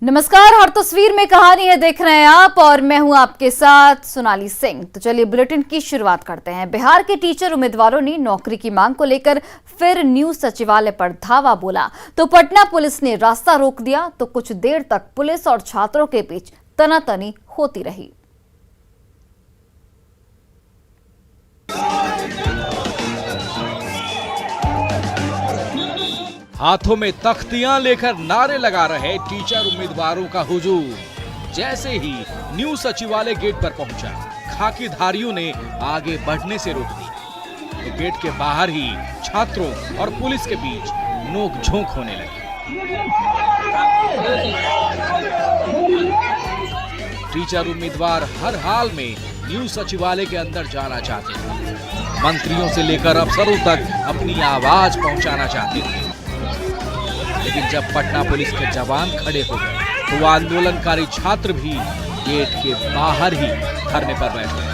नमस्कार, हर तस्वीर में कहानी है देख रहे हैं आप और मैं हूं आपके साथ सोनाली सिंह। तो चलिए बुलेटिन की शुरुआत करते हैं। बिहार के टीचर उम्मीदवारों ने नौकरी की मांग को लेकर फिर न्यू सचिवालय पर धावा बोला तो पटना पुलिस ने रास्ता रोक दिया तो कुछ देर तक पुलिस और छात्रों के बीच तनातनी होती रही। हाथों में तख्तियां लेकर नारे लगा रहे टीचर उम्मीदवारों का हुजूम जैसे ही न्यू सचिवालय गेट पर पहुंचा, खाकीधारियों ने आगे बढ़ने से रोक दी तो गेट के बाहर ही छात्रों और पुलिस के बीच नोक-झोंक होने लगी। टीचर उम्मीदवार हर हाल में न्यू सचिवालय के अंदर जाना चाहते थे, मंत्रियों से लेकर अफसरों तक अपनी आवाज पहुंचाना चाहते थे। लेकिन जब पटना पुलिस के जवान खड़े हो गए तो आंदोलनकारी छात्र भी गेट के बाहर ही धरने पर बैठ गए।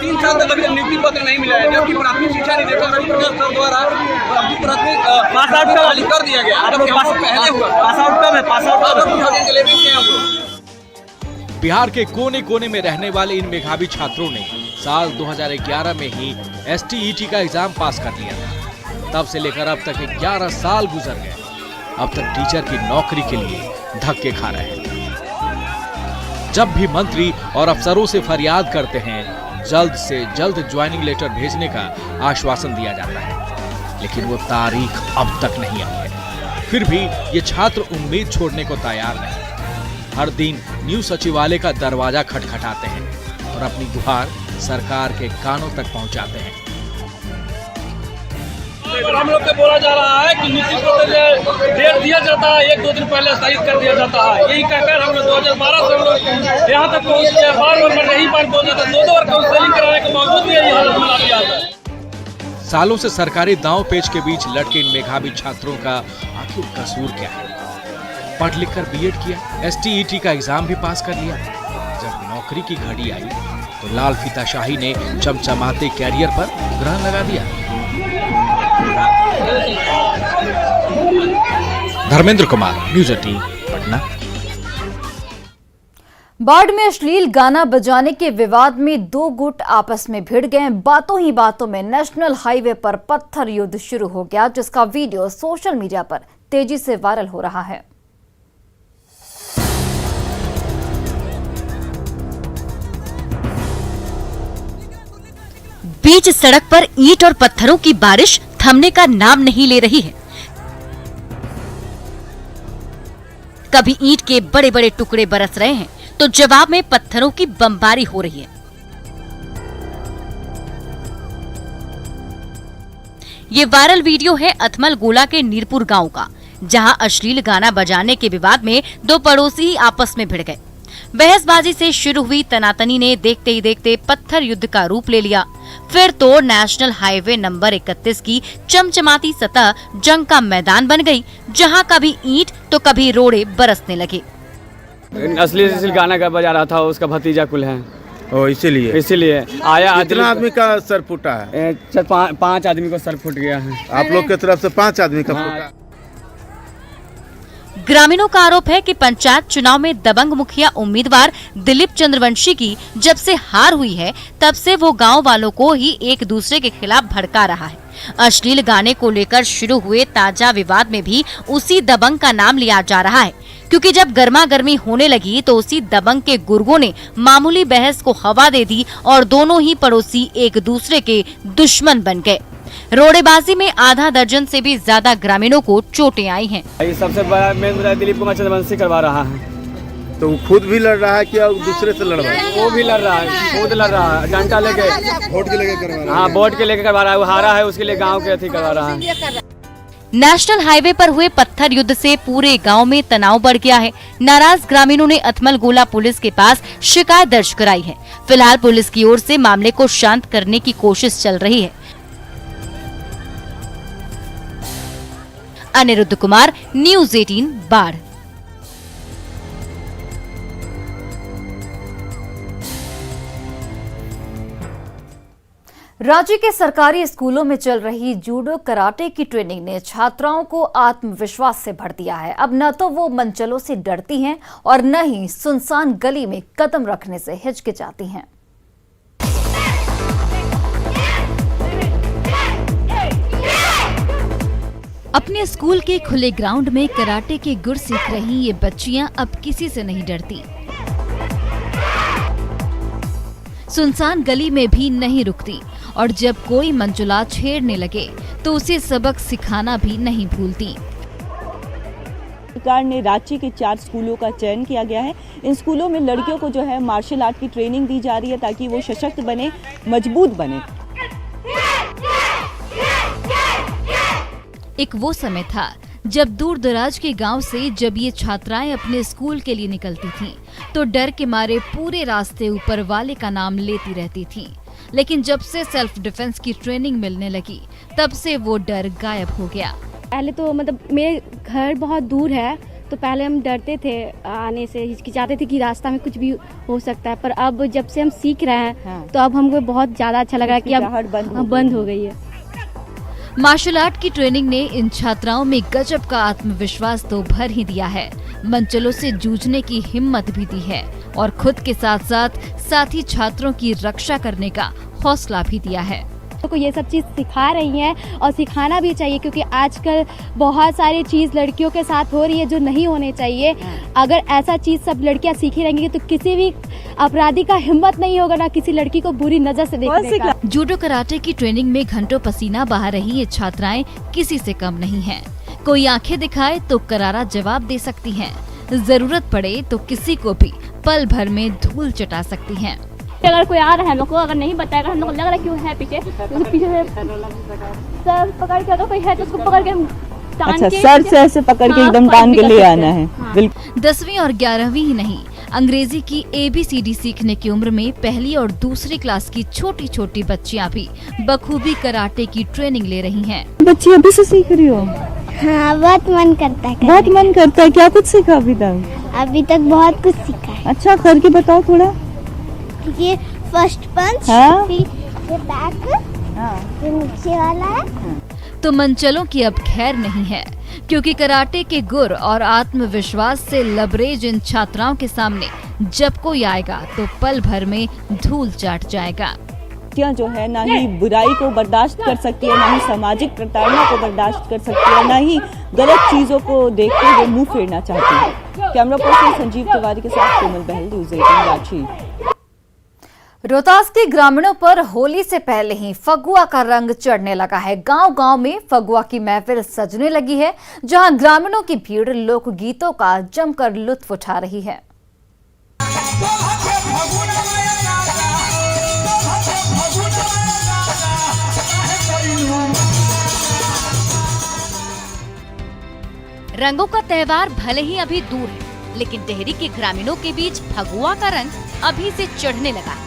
3 साल तक अभी नियुक्ति पत्र नहीं मिला है, जबकि प्राथमिक शिक्षा निदेशक रविप्रकाश द्वारा प्राथमिक पास आउट खाली कर दिया गया। पहले हुआ पास आउट के लिए भी क्या हुआ। बिहार के कोने कोने में रहने वाले इन मेधावी छात्रों ने साल 2011 में ही STET का एग्जाम पास कर लिया था। तब से लेकर अब तक 11 साल गुजर गए। अब तक टीचर की नौकरी के लिए धक्के खा रहे हैं। जब भी मंत्री और अफसरों से फरियाद करते हैं, जल्द से जल्द ज्वाइनिंग लेटर भेजने का आश्वासन दिया जाता है, लेकिन वो तारीख अब तक नहीं आई है। फिर भी ये छात्र उम्मीद छोड़ने को तैयार नहीं। हर दिन न्यू सचिवालय का दरवाजा खटखटाते हैं और अपनी गुहार सरकार के कानों तक पहुंचाते हैं। हम लोग को बोला जा रहा है कि निश्चित रूप से डेट दिया जाता है, 1-2 दिन पहले स्थगित कर दिया जाता है। यही कहकर हम लोग 2012 से हम लोग यहाँ तक पहुँचे, बार बार नहीं बार पहुँचे तो 2 बार काउंसलिंग कराने के बावजूद भी यही हालत बना दिया है। सालों से सरकारी दांव पेच के बीच लटके इन मेधावी छात्रों का आखिर कसूर क्या है? पढ़ लिख कर BEd किया, STET का एग्जाम भी पास कर लिया। जब नौकरी की घड़ी आई तो लाल फीताशाही ने चमचमाते कैरियर पर ग्रहण लगा दिया। धर्मेंद्र कुमार, न्यूज़ 18 पटना। बाढ़ में अश्लील गाना बजाने के विवाद में 2 गुट आपस में भिड़ गए। बातों ही बातों में नेशनल हाईवे पर पत्थर युद्ध शुरू हो गया, जिसका वीडियो सोशल मीडिया पर तेजी से वायरल हो रहा है। बीच सड़क पर ईंट और पत्थरों की बारिश थमने का नाम नहीं ले रही है। कभी ईंट के बड़े बड़े टुकड़े बरस रहे हैं तो जवाब में पत्थरों की बमबारी हो रही है। ये वायरल वीडियो है अथमल गोला के नीरपुर गांव का, जहां अश्लील गाना बजाने के विवाद में 2 पड़ोसी आपस में भिड़ गए। बहसबाजी से शुरू हुई तनातनी ने देखते ही देखते पत्थर युद्ध का रूप ले लिया। फिर तो नेशनल हाईवे नंबर 31 की चमचमाती सतह जंग का मैदान बन गई, जहां कभी ईंट तो कभी रोड़े बरसने लगे। असली गाना का बजा रहा था, उसका भतीजा कुल है, इसीलिए आया। कितना आदमी का सर फूटा है? 5 आदमी को सर फूट गया है। आप लोग की तरफ से 5 आदमी का फूटा। ग्रामीणों का आरोप है कि पंचायत चुनाव में दबंग मुखिया उम्मीदवार दिलीप चंद्रवंशी की जब से हार हुई है, तब से वो गांव वालों को ही एक दूसरे के खिलाफ भड़का रहा है। अश्लील गाने को लेकर शुरू हुए ताजा विवाद में भी उसी दबंग का नाम लिया जा रहा है, क्योंकि जब गर्मा गर्मी होने लगी तो उसी दबंग के गुर्गों ने मामूली बहस को हवा दे दी और दोनों ही पड़ोसी एक दूसरे के दुश्मन बन गए। रोड़ेबाजी में आधा दर्जन से भी ज्यादा ग्रामीणों को चोटें आई हैं। सबसे बड़ा मेन मुद्दा दिलीप कुमार चंद्रवंशी करवा रहा है। तो वो खुद भी लड़ रहा है कि दूसरे से लड़ रहा है? वो भी लड़ रहा है, खुद लड़ रहा है, डंडा लेके, वोट के लेके करवा रहा है। हाँ, वोट के लेके करवा रहा है। वो हारा है, उसके लिए गाँव के अथी करवा रहा है। नेशनल हाईवे पर हुए पत्थर युद्ध से पूरे गांव में तनाव बढ़ गया है। नाराज ग्रामीणों ने अथमल गोला पुलिस के पास शिकायत दर्ज कराई है। फिलहाल पुलिस की ओर से मामले को शांत करने की कोशिश चल रही है। अनिरुद्ध कुमार, न्यूज़ 18 बाढ़। राज्य के सरकारी स्कूलों में चल रही जूडो कराटे की ट्रेनिंग ने छात्राओं को आत्मविश्वास से भर दिया है। अब न तो वो मंचलों से डरती हैं और न ही सुनसान गली में कदम रखने से हिचकिचाती हैं। अपने स्कूल के खुले ग्राउंड में कराटे के गुर सीख रही ये बच्चियां अब किसी से नहीं डरती। सुनसान गली में भी नहीं रुकती और जब कोई मंजुला छेड़ने लगे तो उसे सबक सिखाना भी नहीं भूलती। सरकार ने रांची के 4 स्कूलों का चयन किया गया है। इन स्कूलों में लड़कियों को जो है मार्शल आर्ट की ट्रेनिंग दी जा रही है ताकि वो सशक्त बने, मजबूत बने। एक वो समय था जब दूर दराज के गांव से जब ये छात्राएं अपने स्कूल के लिए निकलती थीं, तो डर के मारे पूरे रास्ते ऊपर वाले का नाम लेती रहती थीं। लेकिन जब से सेल्फ डिफेंस की ट्रेनिंग मिलने लगी, तब से वो डर गायब हो गया। पहले तो मतलब मेरे घर बहुत दूर है, तो पहले हम डरते थे आने से, हिचकिचाते थे कि रास्ता में कुछ भी हो सकता है। पर अब जब से हम सीख रहे हैं तो अब हमको बहुत ज़्यादा अच्छा लग रहा है कि अब बंद हो गई है। मार्शल आर्ट की ट्रेनिंग ने इन छात्राओं में गजब का आत्मविश्वास तो भर ही दिया है, मंचलों से जूझने की हिम्मत भी दी है और खुद के साथ साथ साथी छात्रों की रक्षा करने का हौसला भी दिया है। तो ये सब चीज़ सिखा रही हैं और सिखाना भी चाहिए, क्योंकि आजकल बहुत सारी चीज़ लड़कियों के साथ हो रही है जो नहीं होने चाहिए। अगर ऐसा चीज़ सब लड़कियां सीखी रहेंगी तो किसी भी अपराधी का हिम्मत नहीं होगा ना किसी लड़की को बुरी नजर से देखने का। जूडो कराटे की ट्रेनिंग में घंटों पसीना बहा रही ये छात्राएं किसी से कम नहीं हैं। कोई आंखें दिखाए तो करारा जवाब दे सकती हैं, जरूरत पड़े तो किसी को भी पल भर में धूल चटा सकती हैं। अगर कोई आ रहा है हम लोग को, अगर नहीं बताएगा, हम लोग लग रहा है क्यों है पीछे, तो पीछे से सर पकड़ के, अगर कोई है तो उसको पकड़ के अच्छा, सर से ऐसे पकड़ के एकदम टांग के ले आना है। 10वीं और 11वीं ही नहीं, अंग्रेजी की ABCD सीखने की उम्र में पहली और दूसरी क्लास की छोटी छोटी बच्चियां भी बखूबी कराटे की ट्रेनिंग ले रही हैं। बच्ची अभी से सीख रही हो? हाँ, बहुत मन करता है। बहुत मन करता है। क्या कुछ सीखा अभी तक? अभी तक बहुत कुछ सीखा है। अच्छा, करके बताओ थोड़ा। ये फर्स्ट पंच, फिर ये बैक, फिर नीचे वाला है। तो मंचलों की अब खैर नहीं है, क्योंकि कराटे के गुर और आत्मविश्वास से लबरेज इन छात्राओं के सामने जब कोई आएगा तो पल भर में धूल चाट जाएगा। जो है ना ही बुराई को बर्दाश्त कर सकती है, ना ही सामाजिक प्रताड़ना को बर्दाश्त कर सकती है, ना ही गलत चीजों को देखते हुए मुंह फेरना चाहती है। कैमरा पर्सन संजीव तिवारी के साथ कोमल बहल, न्यूज़ 18 रांची। रोहतास के ग्रामीणों पर होली से पहले ही फगुआ का रंग चढ़ने लगा है। गांव-गांव में फगुआ की महफिल सजने लगी है, जहां ग्रामीणों की भीड़ लोकगीतों का जमकर लुत्फ उठा रही है। रंगों का त्योहार भले ही अभी दूर है, लेकिन टेहरी के ग्रामीणों के बीच फगुआ का रंग अभी से चढ़ने लगा है।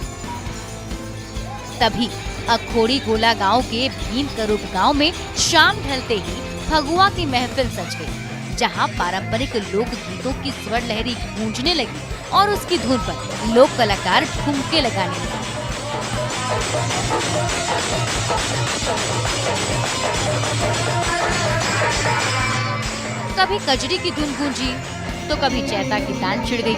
तभी अखोड़ी गोला गांव के भीम करूप गांव में शाम ढलते ही फगुआ की महफिल सज गई, जहां पारंपरिक लोक गीतों की स्वर लहरी गूंजने लगी और उसकी धुन पर लोक कलाकार ठुमके लगाने लगे। कभी कजरी की धुन गूंजी तो कभी चैता की तान छिड़ गई।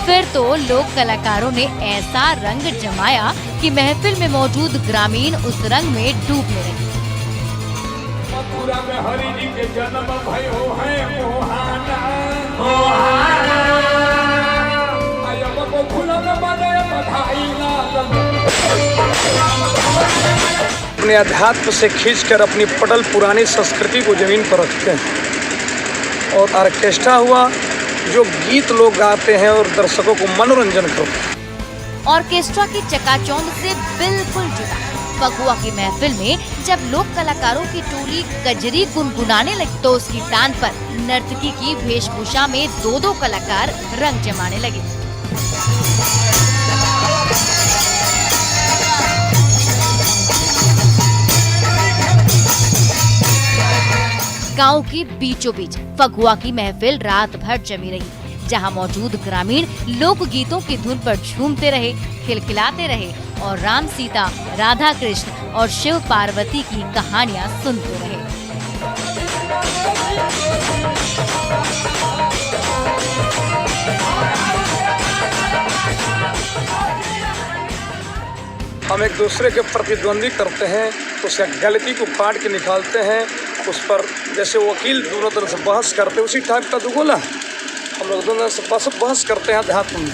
फिर तो लोक कलाकारों ने ऐसा रंग जमाया कि महफिल में मौजूद ग्रामीण उस रंग में डूबने लगे। अपने अध्यात्म से खींचकर अपनी पटल पुरानी संस्कृति को जमीन पर रखते हैं। और ऑर्केस्ट्रा हुआ जो गीत लोग गाते हैं और दर्शकों को मनोरंजन करते हैं। ऑर्केस्ट्रा की चकाचौंध से बिल्कुल जुड़ा फगुआ की महफिल में जब लोक कलाकारों की टोली कजरी गुनगुनाने लगी तो उसकी तान पर नर्तकी की वेशभूषा में 2-2 कलाकार रंग जमाने लगे। गांव के बीचों बीच फगुआ की महफिल रात भर जमी रही, जहां मौजूद ग्रामीण लोक गीतों की धुन पर झूमते रहे, खिलखिलाते रहे और राम सीता, राधा कृष्ण और शिव पार्वती की कहानियां सुनते रहे। हम एक दूसरे के प्रतिद्वंदी करते हैं, उस गलती को काट के निकालते हैं, उस पर जैसे वकील दोनों तरफ से बहस करते हैं, उसी टाइप का दुगोला हम लोग दोनों से बहस करते हैं अध्यात्म में।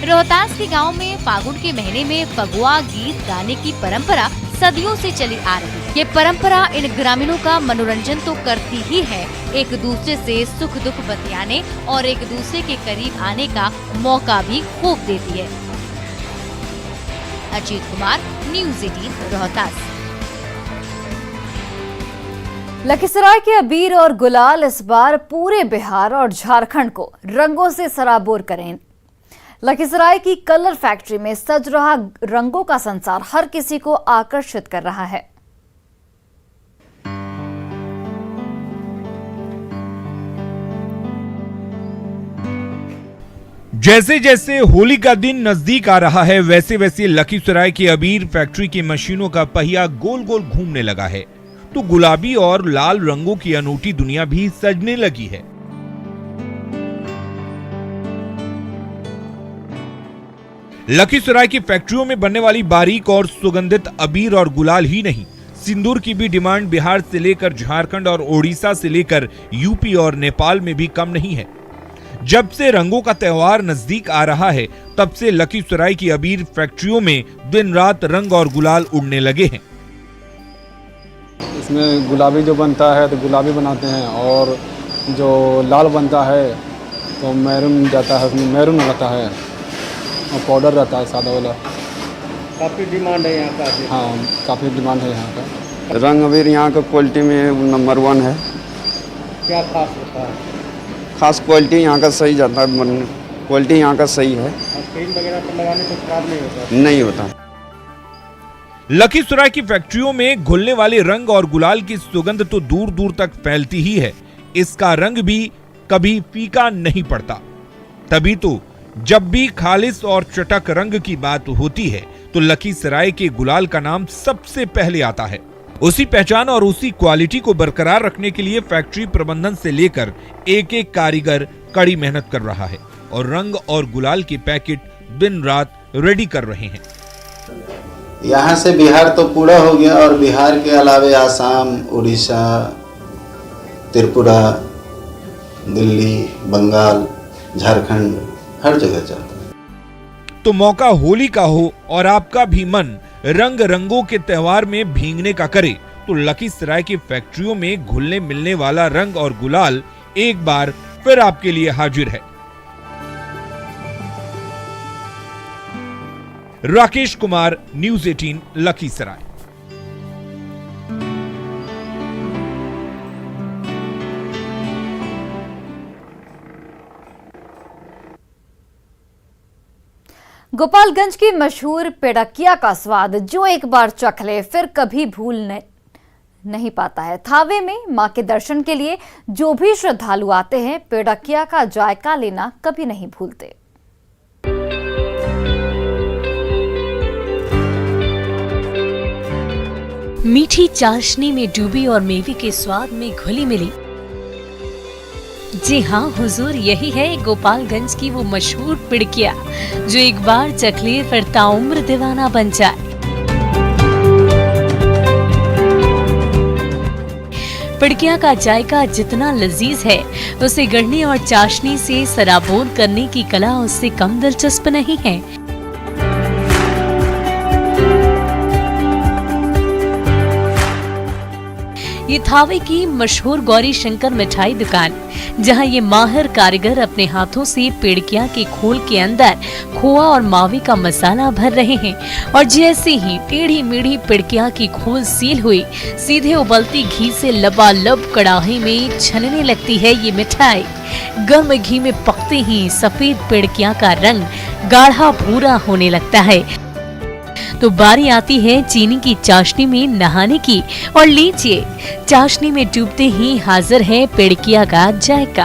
रोहतास के गांव में फागुन के महीने में फगुआ गीत गाने की परंपरा सदियों से चली आ रही है। ये परंपरा इन ग्रामीणों का मनोरंजन तो करती ही है, एक दूसरे से सुख दुख बतियाने और एक दूसरे के करीब आने का मौका भी खूब देती है। अजीत कुमार, न्यूज़ 18 रोहतास। लखीसराय के अबीर और गुलाल इस बार पूरे बिहार और झारखंड को रंगों से सराबोर करें। लखीसराय की कलर फैक्ट्री में सज रहा रंगों का संसार हर किसी को आकर्षित कर रहा है। जैसे जैसे होली का दिन नजदीक आ रहा है, वैसे वैसे लखीसराय की अबीर फैक्ट्री की मशीनों का पहिया गोल गोल घूमने लगा है, तो गुलाबी और लाल रंगों की अनूठी दुनिया भी सजने लगी है। लखीसराय की फैक्ट्रियों में बनने वाली बारीक और सुगंधित अबीर और गुलाल ही नहीं, सिंदूर की भी डिमांड बिहार से लेकर झारखंड और ओडिशा से लेकर यूपी और नेपाल में भी कम नहीं है। जब से रंगों का त्योहार नजदीक आ रहा है, तब से लखीसराय की अबीर फैक्ट्रियों में दिन रात रंग और गुलाल उड़ने लगे हैं। इसमें गुलाबी जो बनता है तो गुलाबी बनाते हैं, और जो लाल बनता है तो मैरून जाता है, उसमें मैरून रहता है और पाउडर रहता है सादा वाला। काफ़ी डिमांड है यहाँ का। हाँ, काफ़ी डिमांड है यहाँ का। रंग अबीर यहाँ का क्वालिटी में नंबर 1 है। क्या खास होता है? खास क्वालिटी यहाँ का सही जाता है, क्वालिटी यहाँ का सही है। पेन वगैरह पर लगाने से खराब नहीं होता? नहीं होता। लखीसराय की फैक्ट्रियों में घुलने वाले रंग और गुलाल की सुगंध तो दूर दूर तक फैलती ही है, इसका रंग भी कभी फीका नहीं पड़ता। तभी तो जब भी खालिस और चटक रंग की बात होती है तो लखीसराय के गुलाल का नाम सबसे पहले आता है। उसी पहचान और उसी क्वालिटी को बरकरार रखने के लिए फैक्ट्री प्रबंधन से लेकर एक एक कारीगर कड़ी मेहनत कर रहा है और रंग और गुलाल के पैकेट दिन रात रेडी कर रहे हैं। यहाँ से बिहार तो पूरा हो गया, और बिहार के अलावे आसाम, उड़ीसा, त्रिपुरा, दिल्ली, बंगाल, झारखंड, हर जगह जाता है। तो मौका होली का हो और आपका भी मन रंग रंगों के त्योहार में भीगने का करे, तो लखीसराय की फैक्ट्रियों में घुलने मिलने वाला रंग और गुलाल एक बार फिर आपके लिए हाजिर है। राकेश कुमार, न्यूज़ 18 लखीसराय। गोपालगंज की मशहूर पेड़किया का स्वाद जो एक बार चख ले फिर कभी भूल नहीं पाता है। थावे में मां के दर्शन के लिए जो भी श्रद्धालु आते हैं, पेड़किया का जायका लेना कभी नहीं भूलते। मीठी चाशनी में डूबी और मेवे के स्वाद में घुली मिली। जी हाँ हुजूर, यही है गोपालगंज की वो मशहूर पिड़किया जो एक बार चखले फिर ताउम्र दीवाना बन जाए। पिड़किया का जायका जितना लजीज है, उसे गढ़ने और चाशनी से सराबोर करने की कला उससे कम दिलचस्प नहीं है। ये थावे की मशहूर गौरी शंकर मिठाई दुकान, जहां ये माहिर कारीगर अपने हाथों से पेड़किया के खोल के अंदर खोआ और मावे का मसाला भर रहे हैं, और जैसे ही टेढ़ी मेढ़ी पेड़किया की खोल सील हुई, सीधे उबलती घी से लबालब कड़ाही में छनने लगती है ये मिठाई। गर्म घी में पकते ही सफेद पेड़किया का रंग गाढ़ा भूरा होने लगता है। तो बारी आती है चीनी की चाशनी में नहाने की। और लीजिए, चाशनी में डूबते ही हाजिर है पेड़किया का जायका।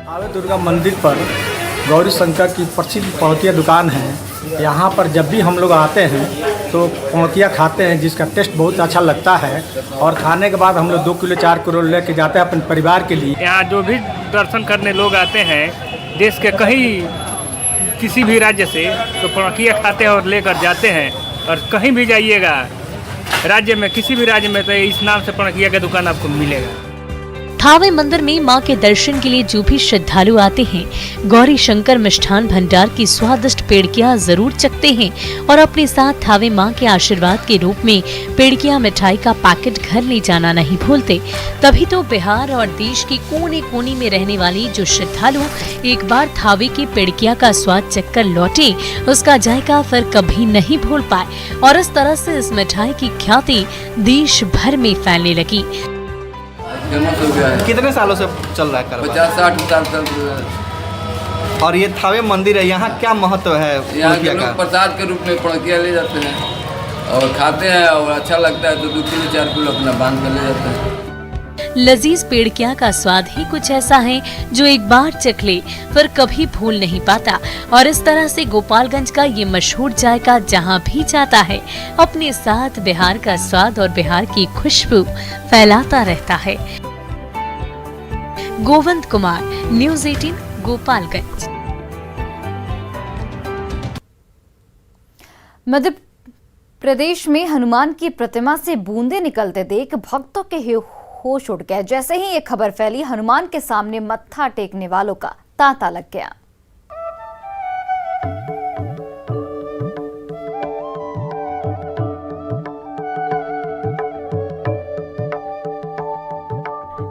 आवे दुर्गा मंदिर पर गौरी शंकर की प्रसिद्ध पौड़किया दुकान है। यहाँ पर जब भी हम लोग आते हैं तो पौड़किया खाते हैं, जिसका टेस्ट बहुत अच्छा लगता है। और खाने के बाद हम लोग 2 किलो 4 किलो लेके जाते हैं अपने परिवार के लिए। यहाँ जो भी दर्शन करने लोग आते हैं देश के कहीं किसी भी राज्य से, तो पौड़किया खाते हैं और लेकर जाते हैं। और कहीं भी जाइएगा राज्य में, किसी भी राज्य में, तो इस नाम से पौड़किया की दुकान आपको मिलेगा। थावे मंदिर में मां के दर्शन के लिए जो भी श्रद्धालु आते हैं, गौरी शंकर मिष्ठान भंडार की स्वादिष्ट पेड़किया जरूर चखते हैं और अपने साथ थावे मां के आशीर्वाद के रूप में पेड़किया मिठाई का पैकेट घर ले जाना नहीं भूलते। तभी तो बिहार और देश के कोने कोने में रहने वाली जो श्रद्धालु एक बार थावे की पेड़किया का स्वाद चखकर लौटे, उसका जायका फिर कभी नहीं भूल पाए। और इस तरह से इस मिठाई की ख्याति देश भर में फैलने लगी। फेमस हो गया है। कितने सालों से चल रहा है कारोबार? 50-60 साल तक। और ये थावे मंदिर है, यहाँ क्या महत्व है? यहाँ के लोग प्रसाद के रूप में पौड़किया ले जाते हैं और खाते हैं, और अच्छा लगता है तो 2 किलो 4 किलो अपना बांध कर ले जाते हैं। लजीज पेड़किया का स्वाद ही कुछ ऐसा है जो एक बार चख ले फिर कभी भूल नहीं पाता। और इस तरह से गोपालगंज का ये मशहूर जायका जहाँ भी जाता है, अपने साथ बिहार का स्वाद और बिहार की खुशबू फैलाता रहता है। गोविंद कुमार, न्यूज़ 18, गोपालगंज। मध्य प्रदेश में हनुमान की प्रतिमा से बूंदे निकलते देख भक्तों के होश उड़ गए। जैसे ही ये खबर फैली, हनुमान के सामने मत्था टेकने वालों का तांता लग गया।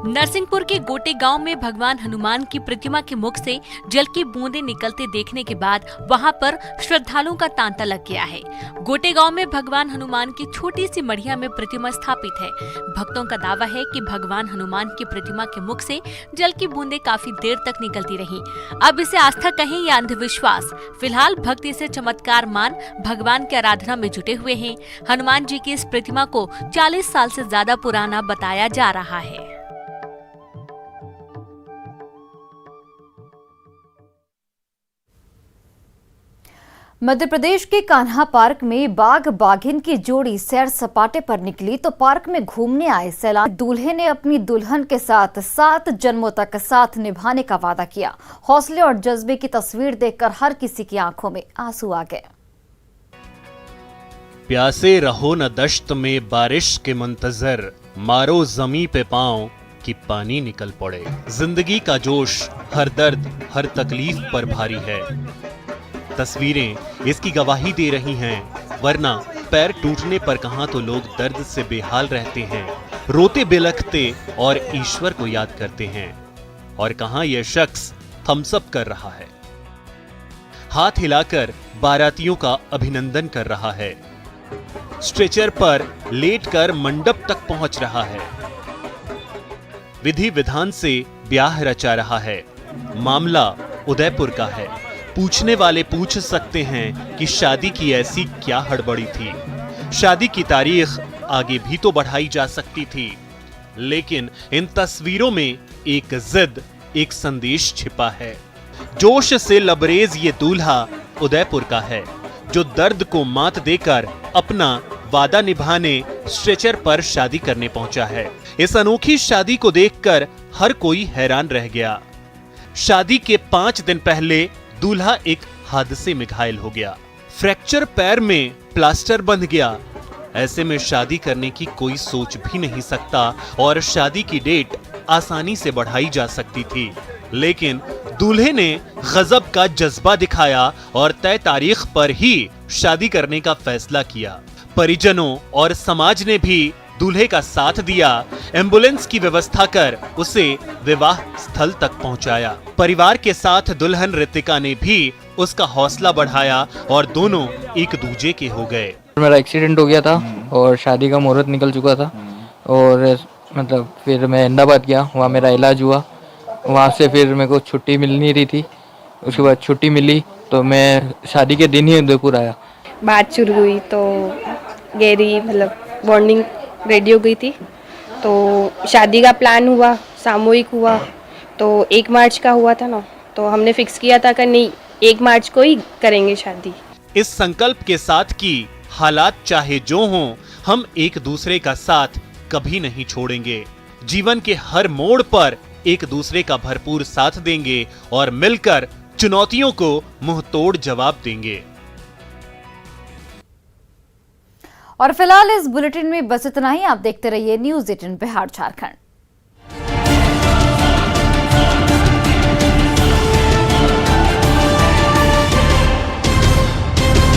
नरसिंहपुर के गोटे गांव में भगवान हनुमान की प्रतिमा के मुख से जल की बूंदें निकलते देखने के बाद वहां पर श्रद्धालुओं का तांता लग गया है। गोटे गांव में भगवान हनुमान की छोटी सी मढ़िया में प्रतिमा स्थापित है। भक्तों का दावा है कि भगवान हनुमान की प्रतिमा के मुख से जल की बूंदें काफी देर तक निकलती रही। अब इसे आस्था कहें या अंधविश्वास, फिलहाल भक्त इसे चमत्कार मान भगवान की आराधना में जुटे हुए हैं। हनुमान जी की इस प्रतिमा को 40 साल से ज्यादा पुराना बताया जा रहा है। मध्य प्रदेश के कान्हा पार्क में बाघ बाघिन की जोड़ी सैर सपाटे पर निकली तो पार्क में घूमने आए सैलानी दूल्हे ने अपनी दुल्हन के साथ 7 जन्मों तक साथ निभाने का वादा किया। हौसले और जज्बे की तस्वीर देखकर हर किसी की आंखों में आंसू आ गए। प्यासे रहो न दश्त में बारिश के मुंतजर, मारो जमी पे पांव कि पानी निकल पड़े। जिंदगी का जोश हर दर्द हर तकलीफ पर भारी है। तस्वीरें इसकी गवाही दे रही हैं, वरना पैर टूटने पर कहां तो लोग दर्द से बेहाल रहते हैं, रोते बिलखते और ईश्वर को याद करते हैं, और कहां यह शख्स थम्स अप कर रहा है, हाथ हिलाकर बारातियों का अभिनंदन कर रहा है, स्ट्रेचर पर लेटकर मंडप तक पहुंच रहा है, विधि विधान से ब्याह रचा रहा है। मामला उदयपुर का है। पूछने वाले पूछ सकते हैं कि शादी की ऐसी क्या हड़बड़ी थी। शादी की तारीख आगे भी तो बढ़ाई जा सकती थी, लेकिन इन तस्वीरों में एक जिद, एक संदेश छिपा है। जोश से लबरेज ये दूल्हा उदयपुर का है, जो दर्द को मात देकर अपना वादा निभाने स्ट्रेचर पर शादी करने पहुंचा है। इस अनोखी शादी को देखकर हर कोई हैरान रह गया। शादी के 5 दिन पहले दूल्हा एक हादसे में घायल हो गया, फ्रैक्चर पैर में प्लास्टर बंध गया। ऐसे में शादी करने की कोई सोच भी नहीं सकता और शादी की डेट आसानी से बढ़ाई जा सकती थी, लेकिन दूल्हे ने गजब का जज्बा दिखाया और तय तारीख पर ही शादी करने का फैसला किया। परिजनों और समाज ने भी दूल्हे का साथ दिया। एम्बुलेंस की व्यवस्था कर उसे विवाह स्थल तक पहुंचाया। परिवार के साथ दुल्हन रितिका ने भी उसका हौसला बढ़ाया और दोनों एक दूजे के हो गए। मेरा एक्सीडेंट हो गया था और शादी का मुहूर्त निकल चुका था, और मतलब फिर मैं अहमदाबाद गया, वहाँ मेरा इलाज हुआ। वहाँ से फिर मेरे को छुट्टी मिल नहीं रही थी, उसके बाद छुट्टी मिली तो मैं शादी के दिन ही उदयपुर आया। बात शुरू हुई तो गहरी मतलब बॉन्डिंग रेडी हो गई थी, तो शादी का प्लान हुआ, सामूहिक हुआ, तो 1 मार्च का हुआ था ना, तो हमने फिक्स किया था कि नहीं 1 मार्च को ही करेंगे शादी। इस संकल्प के साथ कि हालात चाहे जो हों, हम एक दूसरे का साथ कभी नहीं छोड़ेंगे, जीवन के हर मोड़ पर एक दूसरे का भरपूर साथ देंगे और मिलकर चुनौतियों को मुंहतोड़ जवाब देंगे। और फिलहाल इस बुलेटिन में बस इतना ही। आप देखते रहिए न्यूज़ 18 बिहार झारखंड।